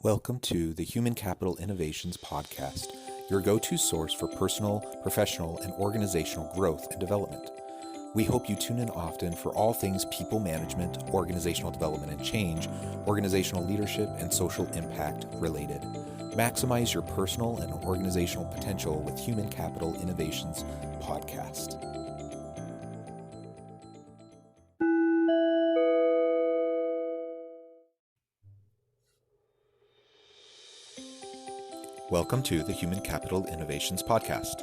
Welcome to the Human Capital Innovations Podcast, your go-to source for personal, professional, and organizational growth and development. We hope you tune in often for all things people management, organizational development and change, organizational leadership, and social impact related. Maximize your personal and organizational potential with Human Capital Innovations Podcast. Welcome to the Human Capital Innovations Podcast.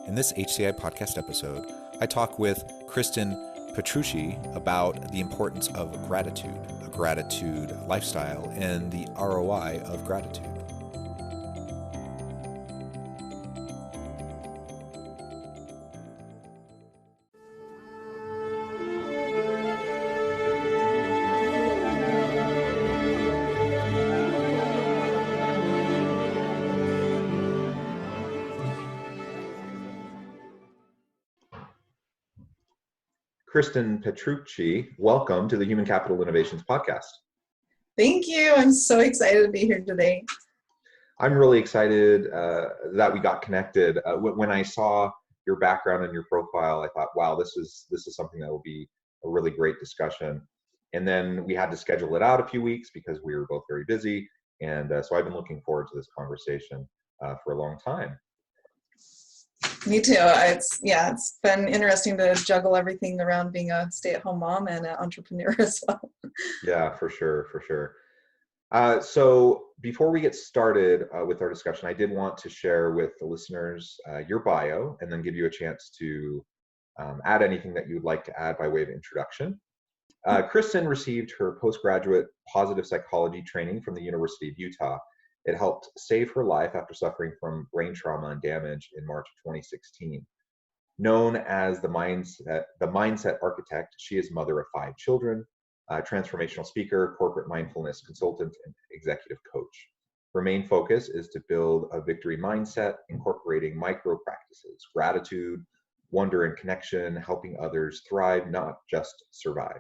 In this HCI podcast episode, I talk with Kristin Petrucci about the importance of gratitude, a gratitude lifestyle, and the ROI of gratitude. Kristin Petrucci, welcome to the Human Capital Innovations Podcast. Thank you. I'm so excited to be here today. I'm really excited that we got connected. When I saw your background and your profile, I thought, wow, this is something that will be a really great discussion. And then we had to schedule it out a few weeks because we were both very busy. And so I've been looking forward to this conversation for a long time. Me too. It's been interesting to juggle everything around being a stay-at-home mom and an entrepreneur as well. Yeah, for sure. So before we get started with our discussion, I did want to share with the listeners your bio and then give you a chance to add anything that you would like to add by way of introduction. Kristin received her postgraduate positive psychology training from the University of Utah. It helped save her life after suffering from brain trauma and damage in March of 2016. Known as the mindset architect, she is mother of 5 children, a transformational speaker, corporate mindfulness consultant, and executive coach. Her main focus is to build a victory mindset, incorporating micro practices, gratitude, wonder, and connection, helping others thrive, not just survive.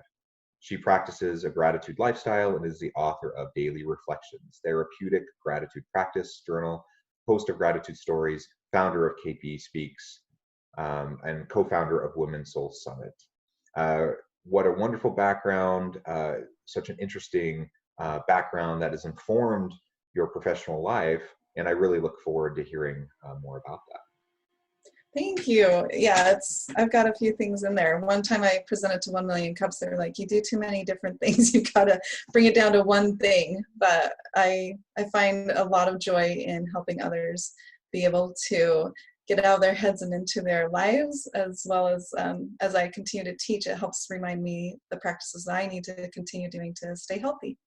She practices a gratitude lifestyle and is the author of Daily Reflections, Therapeutic Gratitude Practice Journal, host of Gratitude Stories, founder of KP Speaks, and co-founder of Women's Soul Summit. What a wonderful background, such an interesting background that has informed your professional life, and I really look forward to hearing more about that. Thank you. Yeah, I've got a few things in there. One time I presented to 1 Million Cups. They're like, you do too many different things. You've got to bring it down to one thing. But I find a lot of joy in helping others be able to get out of their heads and into their lives, as well as I continue to teach, it helps remind me the practices that I need to continue doing to stay healthy.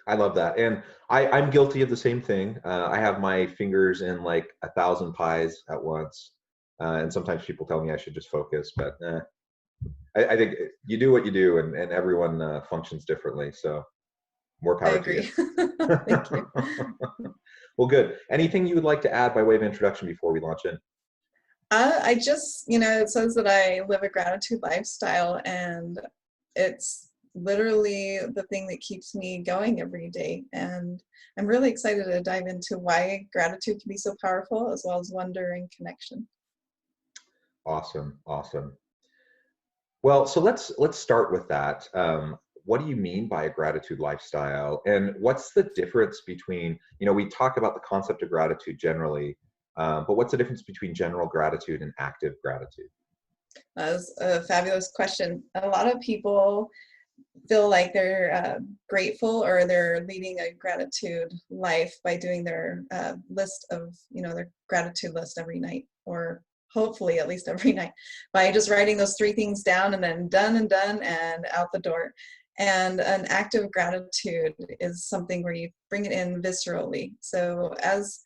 I love that. And I'm guilty of the same thing. I have my fingers in like 1,000 pies at once. And sometimes people tell me I should just focus, but I think you do what you do, and everyone functions differently. So more power to you. Thank you. Well, good. Anything you would like to add by way of introduction before we launch in? I just, it says that I live a gratitude lifestyle, and it's literally the thing that keeps me going every day. And I'm really excited to dive into why gratitude can be so powerful, as well as wonder and connection. Awesome. Well, so let's start with that. What do you mean by a gratitude lifestyle? And what's the difference between, we talk about the concept of gratitude generally, but what's the difference between general gratitude and active gratitude? That's a fabulous question. A lot of people feel like they're grateful, or they're leading a gratitude life by doing their list of, their gratitude list every night, or hopefully at least every night, by just writing those 3 things down and then done and out the door. And an active gratitude is something where you bring it in viscerally. So as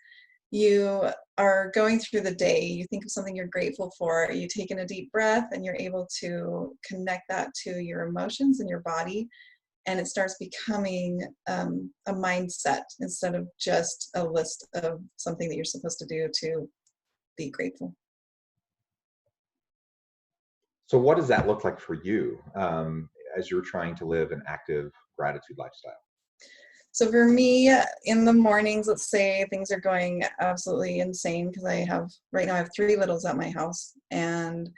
you are going through the day, you think of something you're grateful for, you take in a deep breath, and you're able to connect that to your emotions and your body. And it starts becoming a mindset instead of just a list of something that you're supposed to do to be grateful. So what does that look like for you as you're trying to live an active gratitude lifestyle? So for me, in the mornings, let's say things are going absolutely insane because right now I have 3 littles at my house, and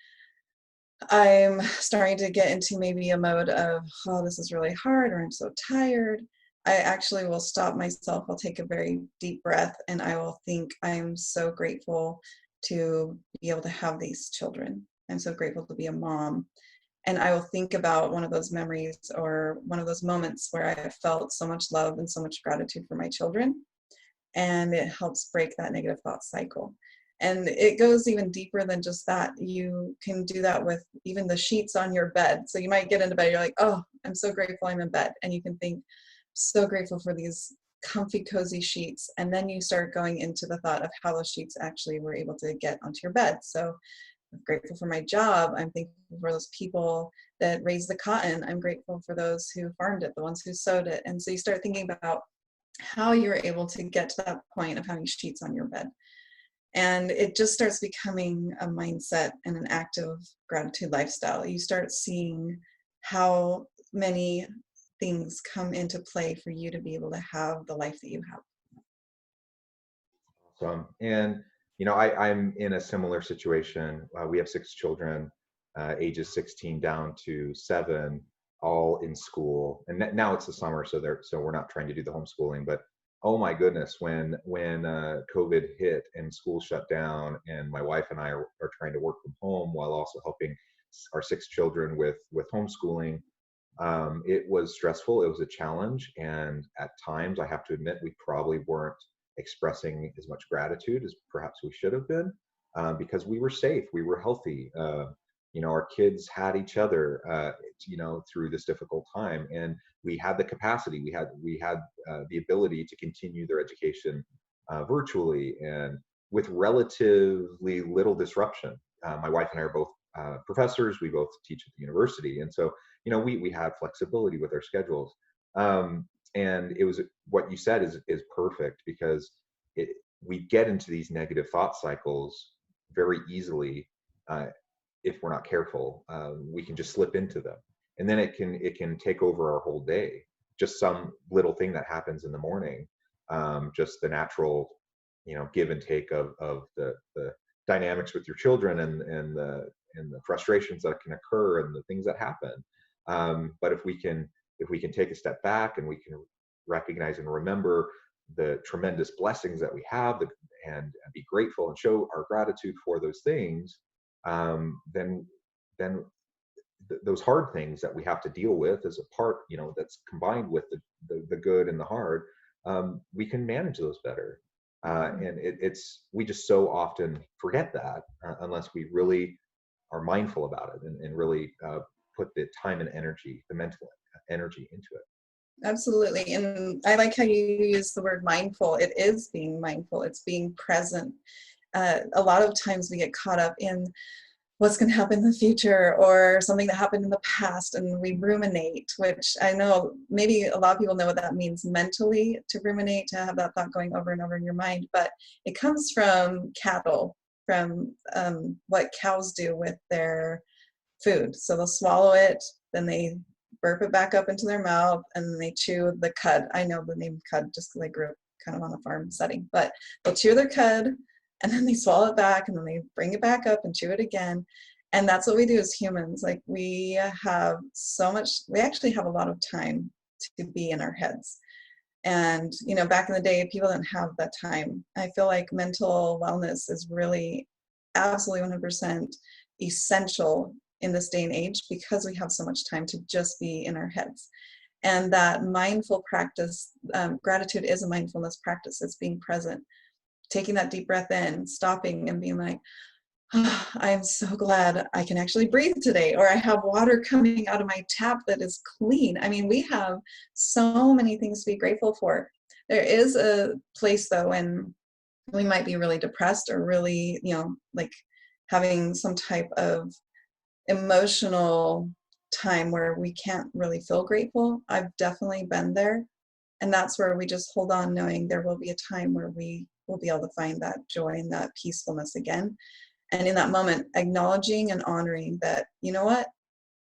I'm starting to get into maybe a mode of, oh, this is really hard, or I'm so tired. I actually will stop myself. I'll take a very deep breath and I will think, I'm so grateful to be able to have these children. I'm so grateful to be a mom. And I will think about one of those memories or one of those moments where I have felt so much love and so much gratitude for my children. And it helps break that negative thought cycle. And it goes even deeper than just that. You can do that with even the sheets on your bed. So you might get into bed, you're like, oh, I'm so grateful I'm in bed. And you can think, so grateful for these comfy, cozy sheets. And then you start going into the thought of how those sheets actually were able to get onto your bed. So I'm grateful for my job. I'm thankful for those people that raised the cotton. I'm grateful for those who farmed it, the ones who sewed it. And so you start thinking about how you're able to get to that point of having sheets on your bed. And it just starts becoming a mindset and an active gratitude lifestyle. You start seeing how many things come into play for you to be able to have the life that you have. Awesome. And I'm in a similar situation. We have 6 children, ages 16 down to 7, all in school. And now it's the summer, so we're not trying to do the homeschooling. But oh my goodness, when COVID hit and school shut down, and my wife and I are trying to work from home while also helping our 6 children with homeschooling. It was stressful. It was a challenge, and at times, I have to admit, we probably weren't expressing as much gratitude as perhaps we should have been, because we were safe, we were healthy. Our kids had each other, through this difficult time, and we had the capacity, we had the ability to continue their education virtually and with relatively little disruption. My wife and I are both professors. We both teach at the university, and so we had flexibility with our schedules. And it was what you said is perfect, because we get into these negative thought cycles very easily. If we're not careful, we can just slip into them, and then it can take over our whole day. Just some little thing that happens in the morning, just the natural give and take of the dynamics with your children, and the frustrations that can occur and the things that happen. But if we can take a step back, and we can recognize and remember the tremendous blessings that we have, and be grateful and show our gratitude for those things, then those hard things that we have to deal with as a part, that's combined with the good and the hard, we can manage those better. And we just so often forget that, unless we really are mindful about it, and really put the time and energy, the mental energy into it. Absolutely. And I like how you use the word mindful. It is being mindful. It's being present. A lot of times we get caught up in what's going to happen in the future, or something that happened in the past, and we ruminate, which I know maybe a lot of people know what that means mentally, to ruminate, to have that thought going over and over in your mind. But it comes from cattle, from what cows do with their food. So they'll swallow it, then they burp it back up into their mouth, and then they chew the cud. I know the name cud just because I grew up kind of on a farm setting, but they'll chew their cud, and then they swallow it back, and then they bring it back up and chew it again. And that's what we do as humans. Like, we actually have a lot of time to be in our heads. And, back in the day, people didn't have that time. I feel like mental wellness is really absolutely 100% essential in this day and age, because we have so much time to just be in our heads. And that mindful practice, gratitude is a mindfulness practice. It's being present, taking that deep breath in, stopping and being like, oh, I'm so glad I can actually breathe today, or I have water coming out of my tap that is clean. I mean, we have so many things to be grateful for. There is a place, though, when we might be really depressed, or really, like having some type of emotional time where we can't really feel grateful. I've definitely been there. And that's where we just hold on, knowing there will be a time where we will be able to find that joy and that peacefulness again. And in that moment, acknowledging and honoring that, you know what,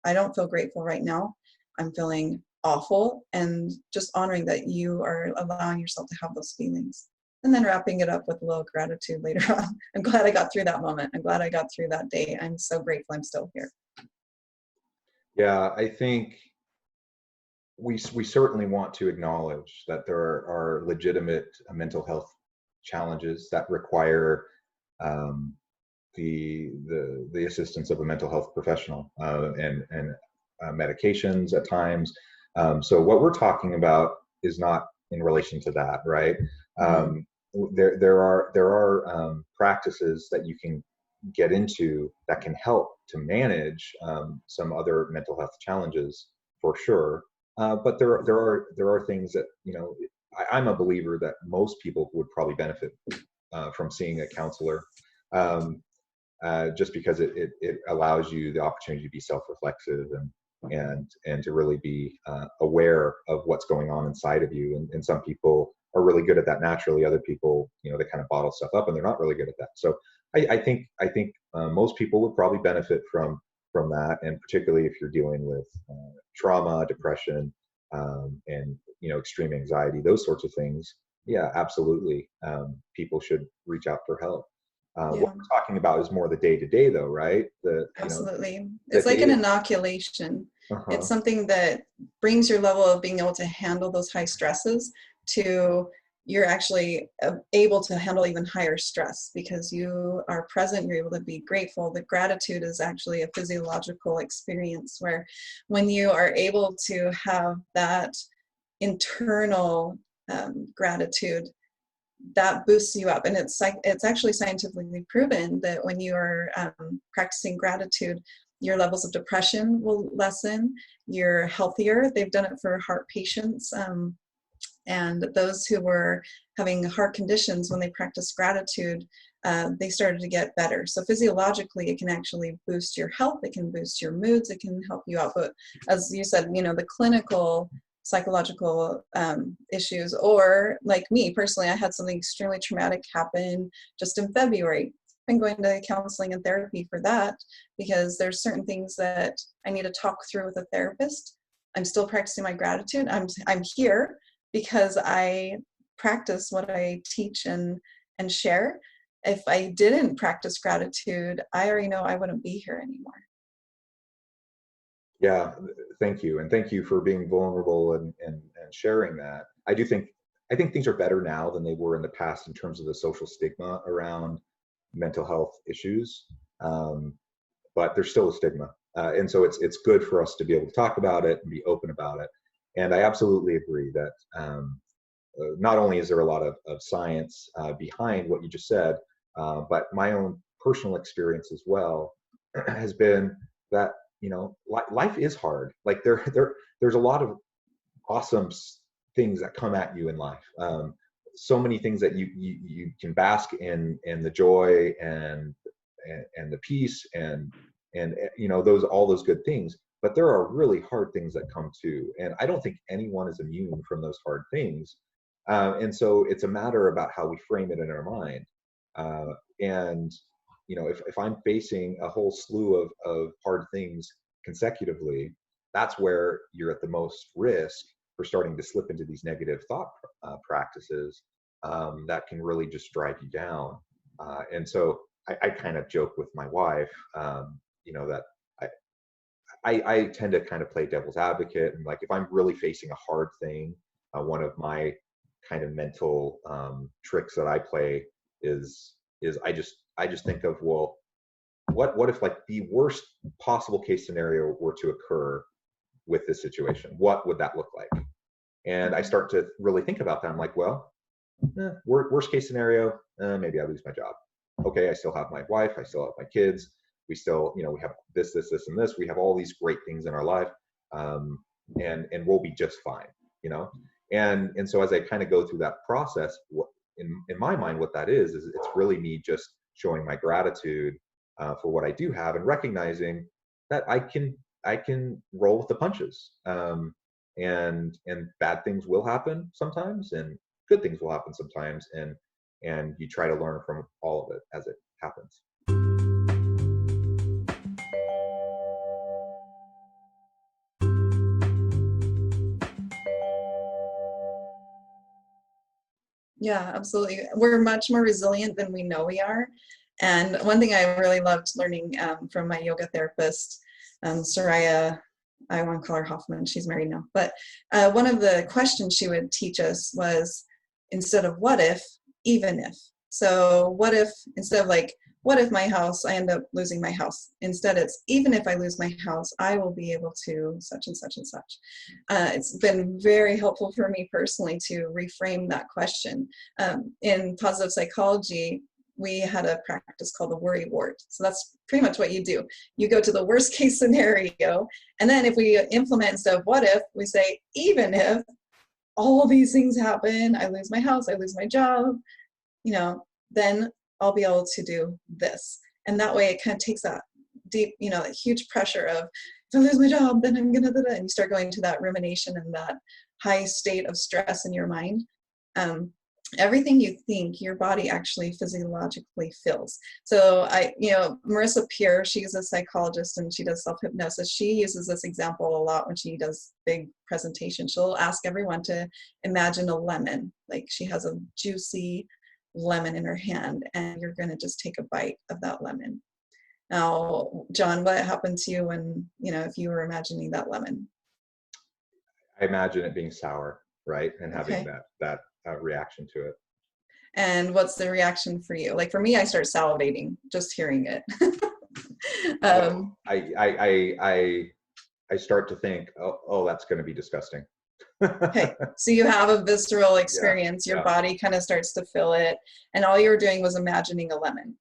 I don't feel grateful right now. I'm feeling awful, and just honoring that you are allowing yourself to have those feelings. And then wrapping it up with a little gratitude later on. I'm glad I got through that moment. I'm glad I got through that day. I'm so grateful I'm still here. Yeah, I think we certainly want to acknowledge that there are legitimate mental health challenges that require um, the assistance of a mental health professional, and medications at times. So what we're talking about is not in relation to that, right? Mm-hmm. There are practices that you can get into that can help to manage some other mental health challenges for sure. But there are things that, I'm a believer that most people would probably benefit from seeing a counselor. Um, just because it allows you the opportunity to be self-reflexive and to really be aware of what's going on inside of you. And some people are really good at that naturally. Other people, they kind of bottle stuff up and they're not really good at that. So I think most people would probably benefit from that, and particularly if you're dealing with trauma, depression, and extreme anxiety, those sorts of things. Yeah, absolutely. People should reach out for help. Yeah. What we're talking about is more the day to day, though, right? Absolutely. The It's like an day. inoculation. It's Uh-huh. something that brings your level of being able to handle those high stresses to you're actually able to handle even higher stress because you are present, you're able to be grateful. The gratitude is actually a physiological experience where when you are able to have that internal gratitude, that boosts you up. And it's actually scientifically proven that when you are practicing gratitude, your levels of depression will lessen, you're healthier. They've done it for heart patients, and those who were having heart conditions, when they practiced gratitude, they started to get better. So physiologically, it can actually boost your health, it can boost your moods, it can help you out. But as you said, the clinical psychological issues, or like me personally, I had something extremely traumatic happen just in February. I've been going to counseling and therapy for that because there's certain things that I need to talk through with a therapist. I'm still practicing my gratitude. I'm here because I practice what I teach and share. If I didn't practice gratitude, I already know I wouldn't be here anymore. Yeah, thank you, and thank you for being vulnerable and sharing that. I think things are better now than they were in the past in terms of the social stigma around mental health issues, but there's still a stigma, and so it's good for us to be able to talk about it and be open about it. And I absolutely agree that not only is there a lot of science behind what you just said, but my own personal experience as well has been that life is hard. Like there's a lot of awesome things that come at you in life. So many things that you can bask in the joy and the peace and those all those good things. But there are really hard things that come too, and I don't think anyone is immune from those hard things. And so it's a matter about how we frame it in our mind. And if I'm facing a whole slew of hard things consecutively, that's where you're at the most risk for starting to slip into these negative thought practices that can really just drive you down. And so I kind of joke with my wife, that I tend to kind of play devil's advocate, and like if I'm really facing a hard thing, one of my kind of mental tricks that I play is I just think of, well, what if like the worst possible case scenario were to occur with this situation? What would that look like? And I start to really think about that. I'm like, well, worst case scenario, maybe I lose my job. Okay, I still have my wife, I still have my kids. We still, we have this, and this. We have all these great things in our life, and we'll be just fine, And so as I kind of go through that process, in my mind, what that is it's really me just showing my gratitude for what I do have, and recognizing that I can roll with the punches, and bad things will happen sometimes, and good things will happen sometimes, and you try to learn from all of it as it happens. Yeah, absolutely. We're much more resilient than we know we are. And one thing I really loved learning from my yoga therapist, Soraya, I want to call her Hoffman, she's married now. But one of the questions she would teach us was, instead of what if, even if. So what if, instead of like, what if my house, I end up losing my house? Instead, it's even if I lose my house, I will be able to such and such and such. It's been very helpful for me personally to reframe that question. In positive psychology, we had a practice called the worry wart. So that's pretty much what you do. You go to the worst case scenario, and then if we implement instead of what if, we say, even if all these things happen, I lose my house, I lose my job, then I'll be able to do this. And that way it kind of takes that deep, that huge pressure of, if I lose my job, then I'm gonna, and you start going to that rumination and that high state of stress in your mind. Everything you think, your body actually physiologically feels. So Marissa Peer, she's a psychologist and she does self-hypnosis. She uses this example a lot when she does big presentations. She'll ask everyone to imagine a lemon, like she has a juicy lemon in her hand, and you're going to just take a bite of that lemon. Now, John, what happened to you when, if you were imagining that lemon? I imagine it being sour, right? And having Okay. that reaction to it. And what's the reaction for you? Like for me, I start salivating just hearing it. I start to think, oh, that's going to be disgusting. Okay, so you have a visceral experience. Your Yeah. body kind of starts to feel it, and all you were doing was imagining a lemon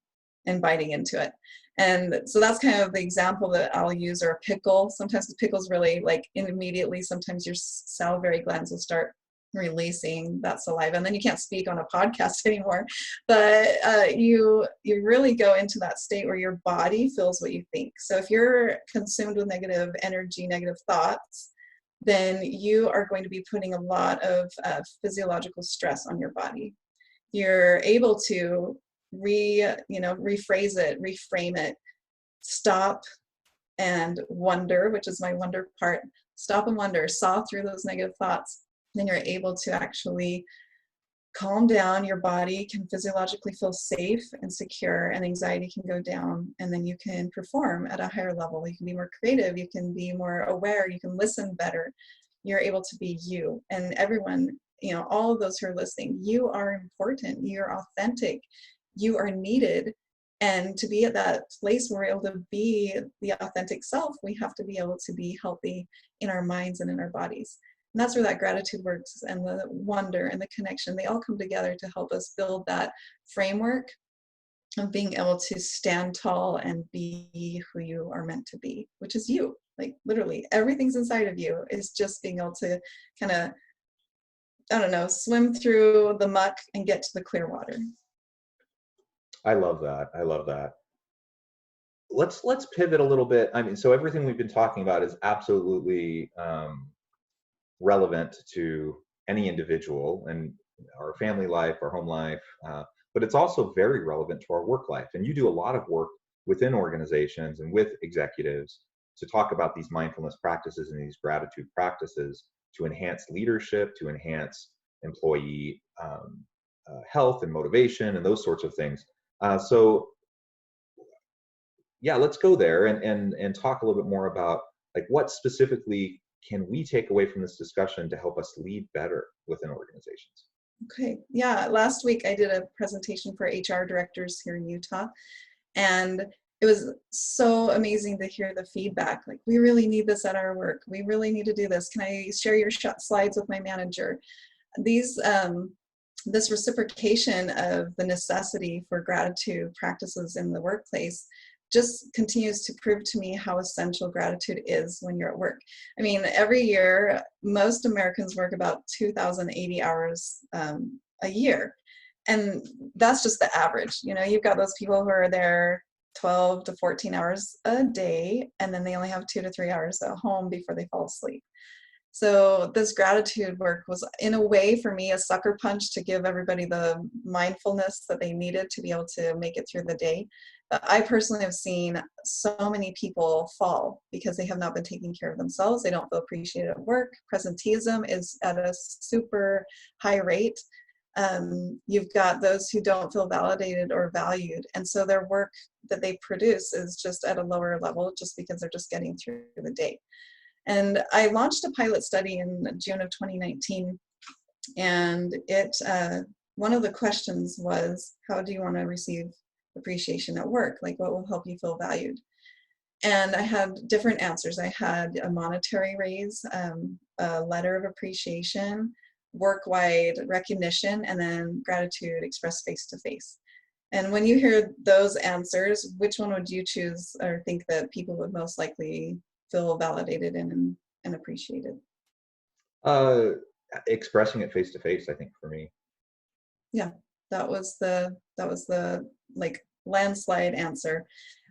and biting into it. And so that's kind of the example that I'll use, or a pickle. Sometimes the pickle's really like immediately, sometimes your salivary glands will start releasing that saliva, and then you can't speak on a podcast anymore. But you really go into that state where your body feels what you think. So if you're consumed with negative energy, negative thoughts, then you are going to be putting a lot of physiological stress on your body. You're able to rephrase it, reframe it, stop and wonder, which is my wonder part. Stop and wonder, saw through those negative thoughts. Then you're able to actually calm down. Your body can physiologically feel safe and secure, and anxiety can go down, and then you can perform at a higher level. You can be more creative, you can be more aware, you can listen better. You're able to be you. And everyone, all of those who are listening, you are important, you're authentic, you are needed. And to be at that place where we're able to be the authentic self, we have to be able to be healthy in our minds and in our bodies. And that's where that gratitude works, and the wonder and the connection, they all come together to help us build that framework of being able to stand tall and be who you are meant to be, which is you. Like literally everything's inside of you is just being able to kind of, swim through the muck and get to the clear water. I love that. Let's pivot a little bit. I mean, so everything we've been talking about is absolutely relevant to any individual and our family life, our home life, but it's also very relevant to our work life. And you do a lot of work within organizations and with executives to talk about these mindfulness practices and these gratitude practices to enhance leadership, to enhance employee health and motivation and those sorts of things. So yeah, let's go there and talk a little bit more about like what specifically can we take away from this discussion to help us lead better within organizations? Okay, yeah, last week I did a presentation for HR directors here in Utah, and it was so amazing to hear the feedback. Like, we really need this at our work. We really need to do this. Can I share your slides with my manager? This reciprocation of the necessity for gratitude practices in the workplace just continues to prove to me how essential gratitude is when you're at work. I mean, every year, most Americans work about 2,080 hours a year. And that's just the average. You've got those people who are there 12 to 14 hours a day, and then they only have 2 to 3 hours at home before they fall asleep. So this gratitude work was, in a way, for me, a sucker punch to give everybody the mindfulness that they needed to be able to make it through the day. But I personally have seen so many people fall because they have not been taking care of themselves. They don't feel appreciated at work. Presenteeism is at a super high rate. You've got those who don't feel validated or valued. And so their work that they produce is just at a lower level just because they're just getting through the day. And I launched a pilot study in June of 2019. And one of the questions was, how do you want to receive appreciation at work? Like, what will help you feel valued? And I had different answers. I had a monetary raise, a letter of appreciation, work-wide recognition, and then gratitude expressed face-to-face. And when you hear those answers, which one would you choose or think that people would most likely feel validated and appreciated? Expressing it face to face, I think, for me. Yeah, that was the like landslide answer.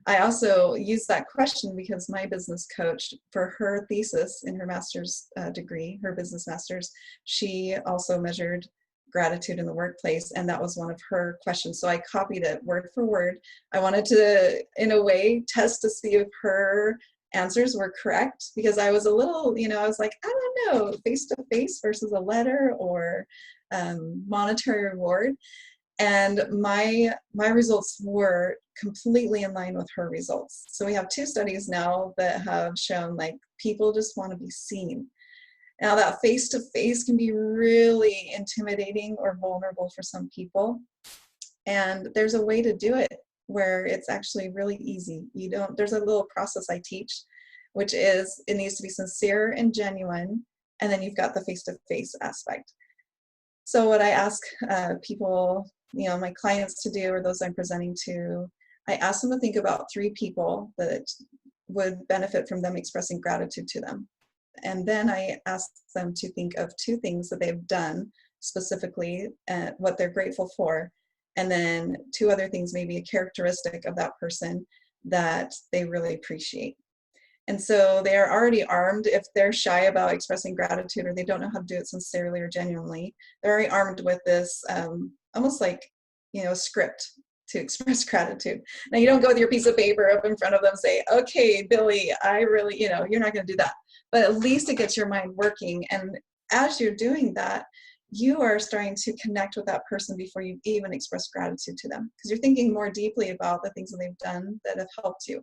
I also used that question because my business coach, for her thesis in her master's degree, her business master's, she also measured gratitude in the workplace, and that was one of her questions. So I copied it word for word. I wanted to, in a way, test to see if her answers were correct, because I was a little, I was like, I don't know, face-to-face versus a letter or monetary reward. And my results were completely in line with her results. So we have 2 studies now that have shown like people just want to be seen. Now that face-to-face can be really intimidating or vulnerable for some people. And there's a way to do it where it's actually really easy. There's a little process I teach, which is it needs to be sincere and genuine. And then you've got the face-to-face aspect. So what I ask people, my clients to do, or those I'm presenting to, I ask them to think about 3 people that would benefit from them expressing gratitude to them. And then I ask them to think of 2 things that they've done specifically, what they're grateful for, and then 2 other things, maybe a characteristic of that person that they really appreciate. And so they are already armed. If they're shy about expressing gratitude, or they don't know how to do it sincerely or genuinely, they're already armed with this almost like, script to express gratitude. Now, you don't go with your piece of paper up in front of them and say, okay, Billy, I really, you're not going to do that. But at least it gets your mind working. And as you're doing that, you are starting to connect with that person before you even express gratitude to them, because you're thinking more deeply about the things that they've done that have helped you.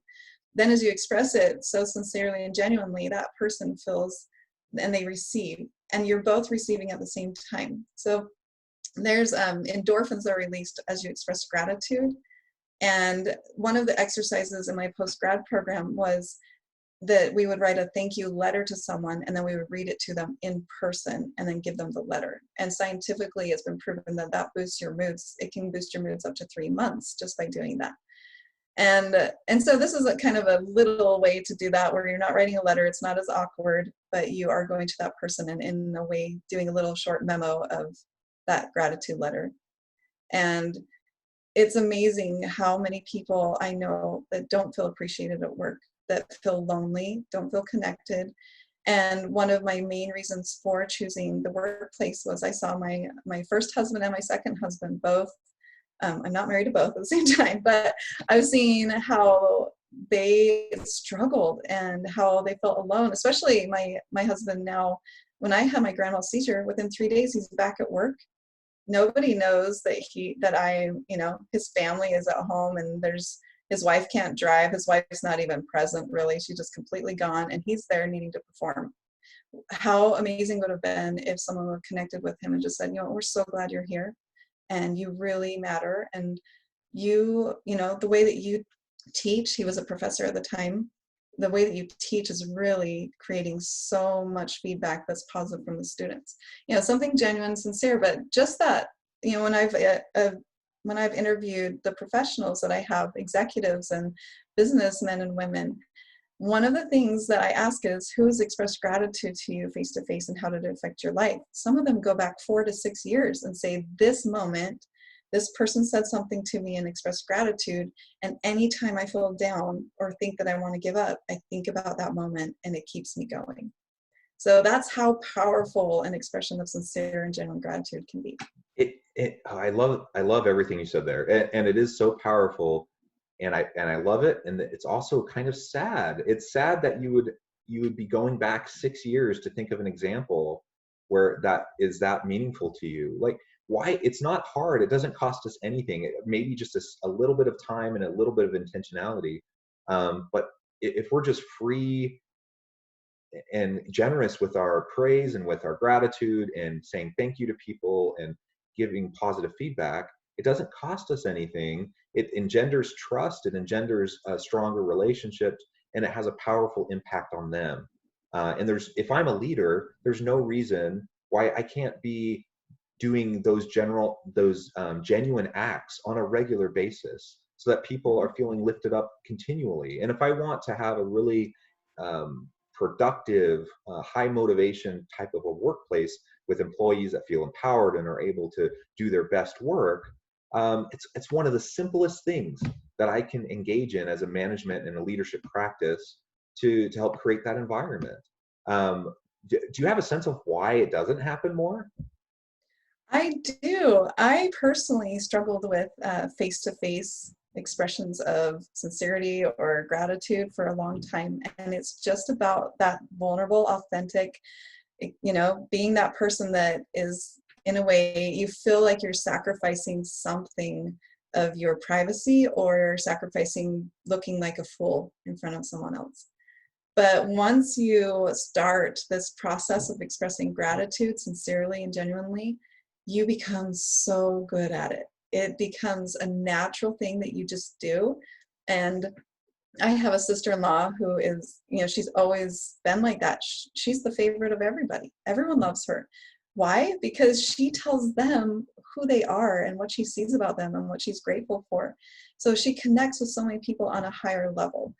Then as you express it so sincerely and genuinely, that person feels and they receive, and you're both receiving at the same time. So there's endorphins that are released as you express gratitude. And one of the exercises in my post-grad program was that we would write a thank you letter to someone, and then we would read it to them in person and then give them the letter. And scientifically, it's been proven that that boosts your moods. It can boost your moods up to 3 months just by doing that. And so this is a kind of a little way to do that, where you're not writing a letter, it's not as awkward, but you are going to that person and in a way doing a little short memo of that gratitude letter. And it's amazing how many people I know that don't feel appreciated at work, that feel lonely, don't feel connected. And one of my main reasons for choosing the workplace was I saw my first husband and my second husband both. I'm not married to both at the same time, but I've seen how they struggled and how they felt alone, especially my husband now. When I had my grand mal seizure, within 3 days, he's back at work. Nobody knows that his family is at home, and his wife can't drive. His wife's not even present, really. She's just completely gone, and he's there needing to perform. How amazing would it have been if someone would have connected with him and just said, we're so glad you're here, and you really matter. And the way that you teach, he was a professor at the time, the way that you teach is really creating so much feedback that's positive from the students. Something genuine, sincere, but just that, when I've interviewed the professionals that I have, executives and businessmen and women, one of the things that I ask is, who's expressed gratitude to you face to face, and how did it affect your life? Some of them go back 4 to 6 years and say, this moment, this person said something to me and expressed gratitude. And anytime I feel down or think that I want to give up, I think about that moment and it keeps me going. So that's how powerful an expression of sincere and genuine gratitude can be. I love everything you said there, and it is so powerful. And I love it. And it's also kind of sad. It's sad that you would be going back 6 years to think of an example where that is that meaningful to you. Like, why it's not hard. It doesn't cost us anything. Maybe just a little bit of time and a little bit of intentionality. But if we're just free and generous with our praise and with our gratitude and saying thank you to people and giving positive feedback, it doesn't cost us anything. It engenders trust, it engenders a stronger relationship, and it has a powerful impact on them. And if I'm a leader, there's no reason why I can't be doing those genuine acts on a regular basis, so that people are feeling lifted up continually. And if I want to have a really productive, high motivation type of a workplace with employees that feel empowered and are able to do their best work, it's one of the simplest things that I can engage in as a management and a leadership practice to help create that environment. Do you have a sense of why it doesn't happen more? I do. I personally struggled with face-to-face expressions of sincerity or gratitude for a long time. And it's just about that vulnerable, authentic, being that person that is, in a way, you feel like you're sacrificing something of your privacy or sacrificing looking like a fool in front of someone else. But once you start this process of expressing gratitude sincerely and genuinely, you become so good at it. It becomes a natural thing that you just do. And I have a sister-in-law who is, she's always been like that. She's the favorite of everybody. Everyone loves her. Why? Because she tells them who they are and what she sees about them and what she's grateful for. So she connects with so many people on a higher level.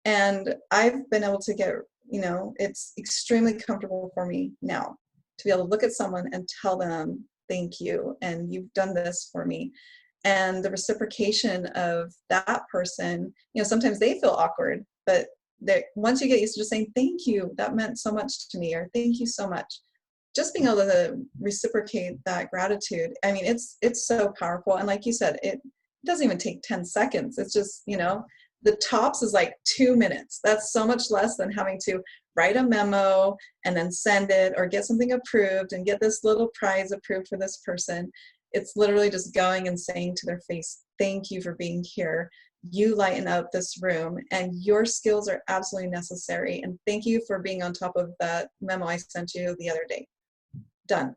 And I've been able to get, it's extremely comfortable for me now to be able to look at someone and tell them, thank you, and you've done this for me. And the reciprocation of that person, sometimes they feel awkward, but once you get used to just saying, thank you, that meant so much to me, or thank you so much. Just being able to reciprocate that gratitude, I mean, it's so powerful. And like you said, it doesn't even take 10 seconds. It's just, the tops is like 2 minutes. That's so much less than having to write a memo and then send it or get something approved and get this little prize approved for this person. It's literally just going and saying to their face, thank you for being here. You lighten up this room and your skills are absolutely necessary. And thank you for being on top of that memo I sent you the other day. Done.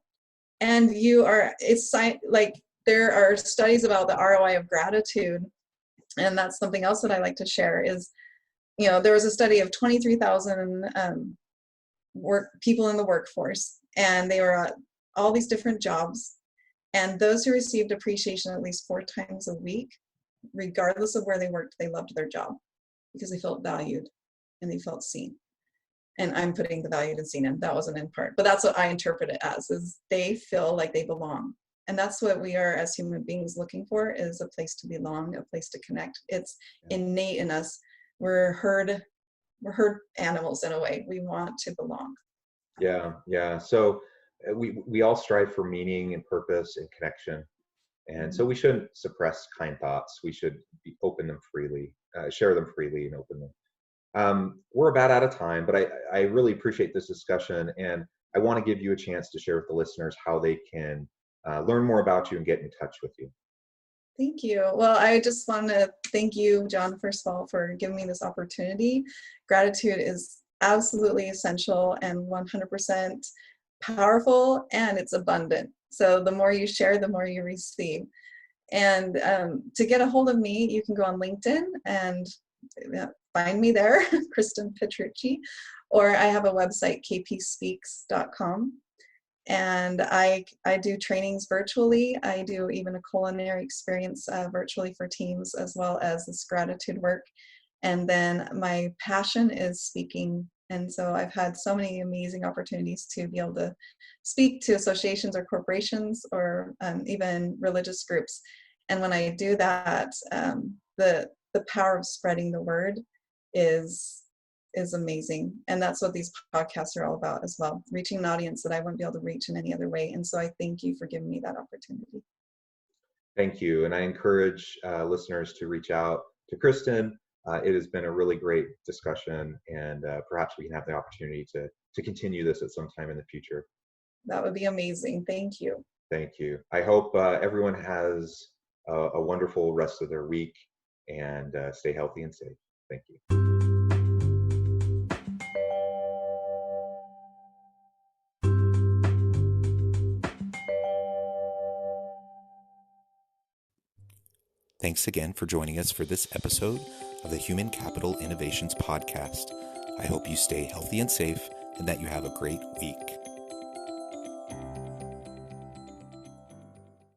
And there are studies about the ROI of gratitude. And that's something else that I like to share is, there was a study of 23,000 people in the workforce, and they were at all these different jobs. And those who received appreciation at least 4 times a week, regardless of where they worked, they loved their job because they felt valued and they felt seen. And I'm putting the valued and seen in. That wasn't in part, but that's what I interpret it as, is they feel like they belong. And that's what we are as human beings looking for, is a place to belong, a place to connect. It's innate in us. We're herd animals in a way. We want to belong. Yeah. So we all strive for meaning and purpose and connection. And so we shouldn't suppress kind thoughts. We should open them freely, share them freely and openly. We're about out of time, but I really appreciate this discussion. And I want to give you a chance to share with the listeners how they can learn more about you and get in touch with you. Thank you. Well, I just want to thank you, John, first of all, for giving me this opportunity. Gratitude is absolutely essential and 100% powerful, and it's abundant. So the more you share, the more you receive. And to get a hold of me, you can go on LinkedIn and find me there, Kristin Petrucci, or I have a website, kpspeaks.com. And I do trainings virtually. I do even a culinary experience virtually for teams, as well as this gratitude work. And then my passion is speaking. And so I've had so many amazing opportunities to be able to speak to associations or corporations or even religious groups. And when I do that, the power of spreading the word is amazing. And that's what these podcasts are all about as well, reaching an audience that I wouldn't be able to reach in any other way. And so I thank you for giving me that opportunity. Thank you. And I encourage listeners to reach out to Kristin. It has been a really great discussion, and perhaps we can have the opportunity to continue this at some time in the future. That would be amazing. Thank you. Thank you. I hope everyone has a wonderful rest of their week, and stay healthy and safe. Thank you. Thanks again for joining us for this episode of the Human Capital Innovations Podcast. I hope you stay healthy and safe and that you have a great week.